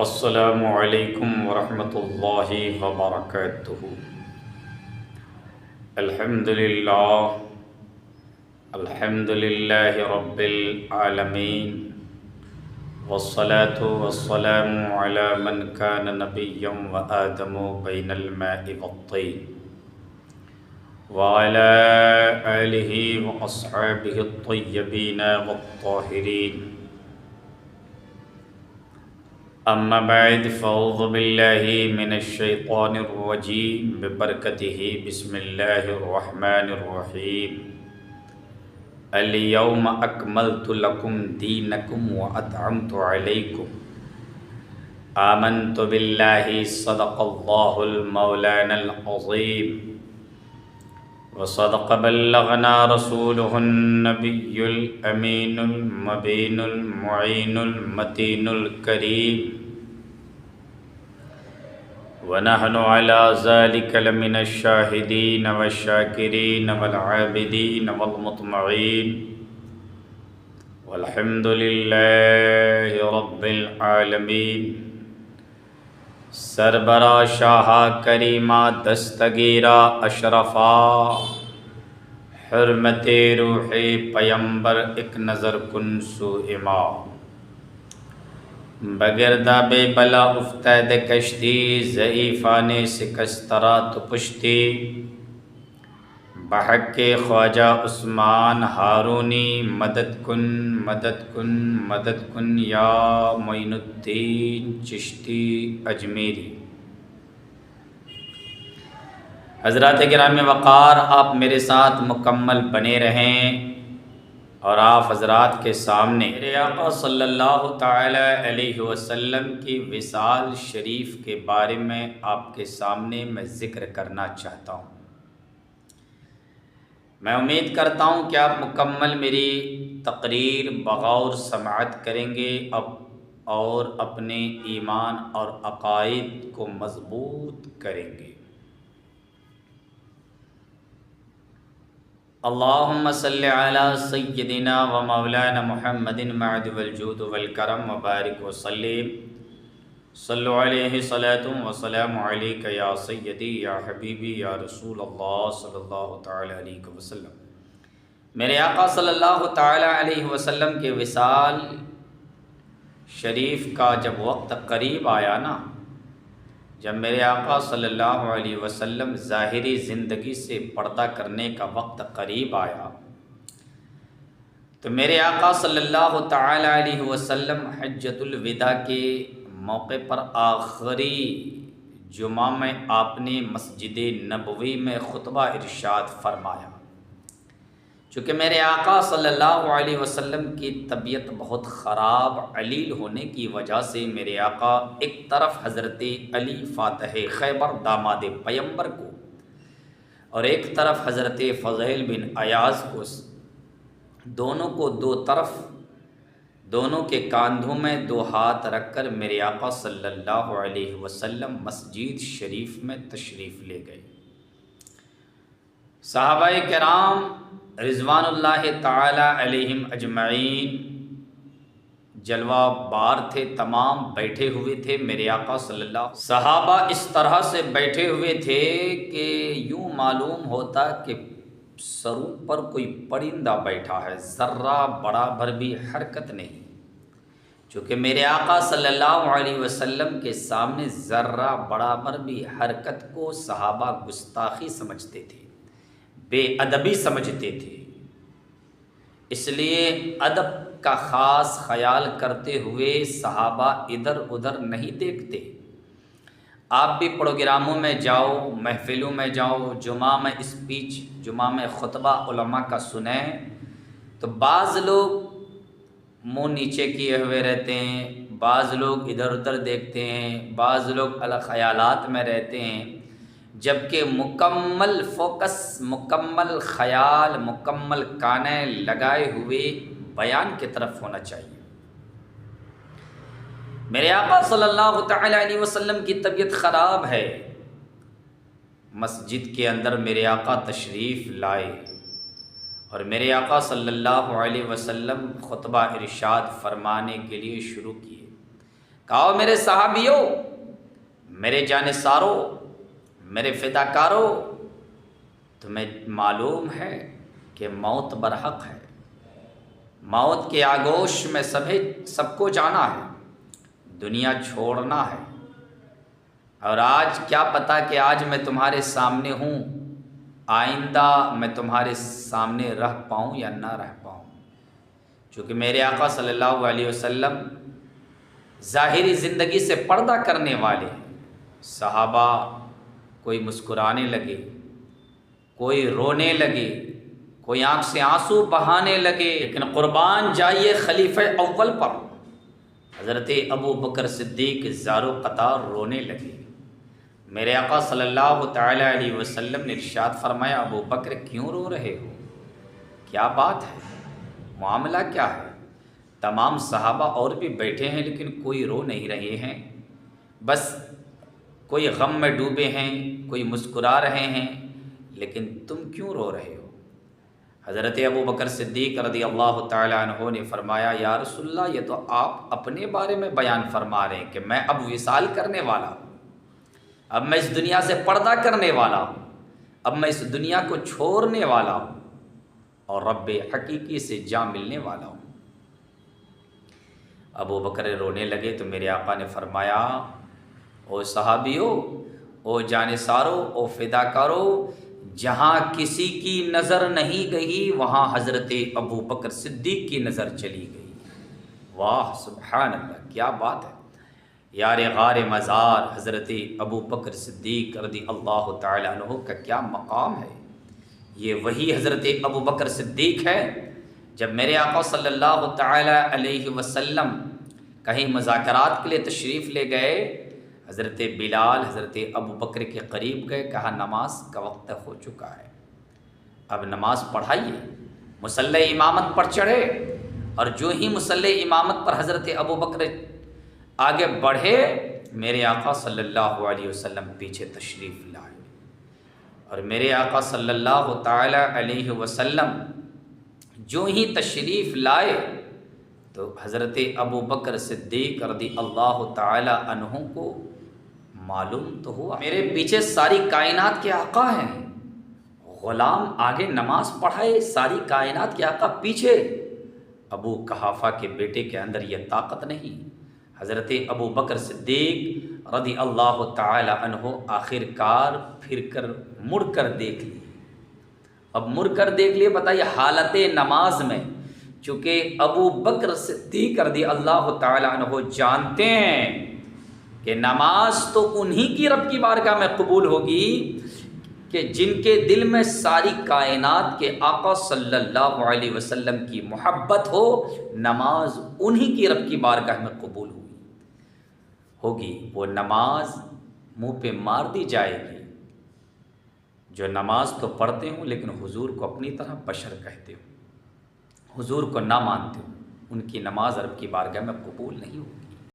السلام علیکم ورحمۃ اللہ وبرکاتہ۔ الحمد للہ رب العالمین، والصلاة والسلام علی من کان نبیا وآدم بین الماء والطین، وعلی آلہ واصحابہ الطیبین والطاہرین۔ اما بعد فاعوذ باللہ من الشیطان الرجیم ببرکتہ بسم اللہ الرحمن الرحیم۔ اليوم اکملت لکم دینکم واطعمت علیکم۔ آمنت باللہ صدق اللہ المولانا العظیم، وصدق بلغنا رسولہ النبی الامین المبین المعین المتین الکریم، ونحن على ذلك لمن الشاہدین والشاکرین والعابدین والمطمعین، والحمد للہ رب العالمین۔ سربراہ شاہا کریمہ دستگیرہ اشرفا، حرمت روح پیمبر ایک نظر کن سو اما، بگردہ بے بلا افتاد کشتی، ضعیفان سکسترا تو پشتی، بحق خواجہ عثمان ہارونی مدد کن مدد کن مدد کن یا معین الدین چشتی اجمیری۔ حضرات گرامی وقار، آپ میرے ساتھ مکمل بنے رہیں اور آپ حضرات کے سامنے میرے آقا صلی اللہ تعالی علیہ وسلم کی وصال شریف کے بارے میں آپ کے سامنے میں ذکر کرنا چاہتا ہوں۔ میں امید کرتا ہوں کہ آپ مکمل میری تقریر بغور سماعت کریں گے اور اپنے ایمان اور عقائد کو مضبوط کریں گے۔ اللہم صلی علی سیدنا و مولانا محمد معد والجود والکرم وبارک وسلم۔ صلو علیہ صلاۃ و سلام علیک یا سیدی یا حبیبی یا رسول اللہ صلی اللہ تعالی علیہ وسلم۔ میرے آقا صلی اللہ تعالی علیہ وسلم کے وصال شریف کا جب وقت قریب آیا نا، جب میرے آقا صلی اللہ علیہ وسلم ظاہری زندگی سے پردہ کرنے کا وقت قریب آیا، تو میرے آقا صلی اللہ تعالی علیہ وسلم حجۃ الوداع کے موقع پر آخری جمعہ میں آپ نے مسجد نبوی میں خطبہ ارشاد فرمایا۔ چونکہ میرے آقا صلی اللہ علیہ وسلم کی طبیعت بہت خراب علیل ہونے کی وجہ سے میرے آقا ایک طرف حضرت علی فاتح خیبر داماد پیمبر کو اور ایک طرف حضرت فضیل بن عیاض کو، دونوں کو دو طرف، دونوں کے کاندھوں میں دو ہاتھ رکھ کر میرے آقا صلی اللہ علیہ وسلم مسجد شریف میں تشریف لے گئے۔ صحابہ کرام رضوان اللہ تعالی علیہم اجمعین جلوہ بار تھے، تمام بیٹھے ہوئے تھے۔ میرے آقا صلی اللہ صحابہ اس طرح سے بیٹھے ہوئے تھے کہ یوں معلوم ہوتا کہ سروں پر کوئی پرندہ بیٹھا ہے، ذرہ برابر بھی حرکت نہیں، چونکہ میرے آقا صلی اللہ علیہ وسلم کے سامنے ذرہ برابر بھی حرکت کو صحابہ گستاخی سمجھتے تھے، بے ادبی سمجھتے تھے۔ اس لیے ادب کا خاص خیال کرتے ہوئے صحابہ ادھر ادھر نہیں دیکھتے۔ آپ بھی پروگراموں میں جاؤ، محفلوں میں جاؤ، جمعہ میں اسپیچ، جمعہ میں خطبہ علماء کا سنیں تو بعض لوگ منہ نیچے کیے ہوئے رہتے ہیں، بعض لوگ ادھر ادھر دیکھتے ہیں، بعض لوگ خیالات میں رہتے ہیں، جبکہ مکمل فوکس، مکمل خیال، مکمل کانیں لگائے ہوئے بیان کی طرف ہونا چاہیے۔ میرے آقا صلی اللہ تعالی علیہ وسلم کی طبیعت خراب ہے، مسجد کے اندر میرے آقا تشریف لائے اور میرے آقا صلی اللہ علیہ وسلم خطبہ ارشاد فرمانے کے لیے شروع کیے۔ کہو میرے صحابیوں، میرے جانثاروں، میرے فداکاروں، تمہیں معلوم ہے کہ موت برحق ہے، موت کے آگوش میں سب کو جانا ہے، دنیا چھوڑنا ہے۔ اور آج کیا پتا کہ آج میں تمہارے سامنے ہوں، آئندہ میں تمہارے سامنے رہ پاؤں یا نہ رہ پاؤں۔ چونکہ میرے آقا صلی اللہ علیہ وسلم ظاہری زندگی سے پردہ کرنے والے ہیں۔ صحابہ کوئی مسکرانے لگے، کوئی رونے لگے، کوئی آنکھ سے آنسو بہانے لگے، لیکن قربان جائیے خلیفہ اول پر، حضرت ابو بکر صدیق زارو قطار رونے لگے۔ میرے آقا صلی اللہ تعالی علیہ وسلم نے ارشاد فرمایا، ابو بکر کیوں رو رہے ہو؟ کیا بات ہے؟ معاملہ کیا ہے؟ تمام صحابہ اور بھی بیٹھے ہیں لیکن کوئی رو نہیں رہے ہیں، بس کوئی غم میں ڈوبے ہیں، کوئی مسکرا رہے ہیں، لیکن تم کیوں رو رہے ہو؟ حضرت ابو بکر صدیق رضی اللہ تعالی عنہ نے فرمایا، یا رسول اللہ، یہ تو آپ اپنے بارے میں بیان فرما رہے ہیں کہ میں اب وصال کرنے والا ہوں، اب میں اس دنیا سے پردہ کرنے والا ہوں، اب میں اس دنیا کو چھوڑنے والا ہوں اور رب حقیقی سے جا ملنے والا ہوں۔ ابو بکر رونے لگے تو میرے آقا نے فرمایا، او صحابیو، او جانثارو، او فداکارو، جہاں کسی کی نظر نہیں گئی وہاں حضرت ابو بکر صدیق کی نظر چلی گئی۔ واہ سبحان اللہ، کیا بات ہے! یار غار مزار حضرت ابو بکر صدیق رضی اللہ تعالی عنہ کا کیا مقام ہے! یہ وہی حضرت ابو بکر صدیق ہے جب میرے آقا صلی اللہ تعالی علیہ وسلم کہیں مذاکرات کے لیے تشریف لے گئے، حضرت بلال حضرت ابو بکر کے قریب گئے، کہا نماز کا وقت ہو چکا ہے، اب نماز پڑھائیے۔ مصلی امامت پر چڑھے اور جو ہی مصلی امامت پر حضرت ابو بکر آگے بڑھے، میرے آقا صلی اللہ علیہ وسلم پیچھے تشریف لائے، اور میرے آقا صلی اللہ تعالی علیہ وسلم جو ہی تشریف لائے تو حضرت ابو بکر صدیق رضی اللہ تعالی عنہ کو معلوم تو ہوا میرے پیچھے ساری کائنات کے آقا ہیں، غلام آگے نماز پڑھائے، ساری کائنات کے آقا پیچھے۔ ابو قحافہ کے بیٹے کے اندر یہ طاقت نہیں۔ حضرت ابو بکر صدیق رضی اللہ تعالی عنہ آخر کار پھر کر مڑ کر دیکھ لیے۔ اب مڑ کر دیکھ لیے، بتائیے حالت نماز میں، چونکہ ابو بکر صدیق رضی اللہ تعالی عنہ جانتے ہیں کہ نماز تو انہی کی رب کی بارگاہ میں قبول ہوگی کہ جن کے دل میں ساری کائنات کے آقا صلی اللہ علیہ وسلم کی محبت ہو، نماز انہی کی رب کی بارگاہ میں قبول ہوگی۔ وہ نماز منہ پہ مار دی جائے گی، جو نماز تو پڑھتے ہوں لیکن حضور کو اپنی طرح بشر کہتے ہوں، حضور کو نہ مانتے ہوں، ان کی نماز رب کی بارگاہ میں قبول نہیں ہوگی۔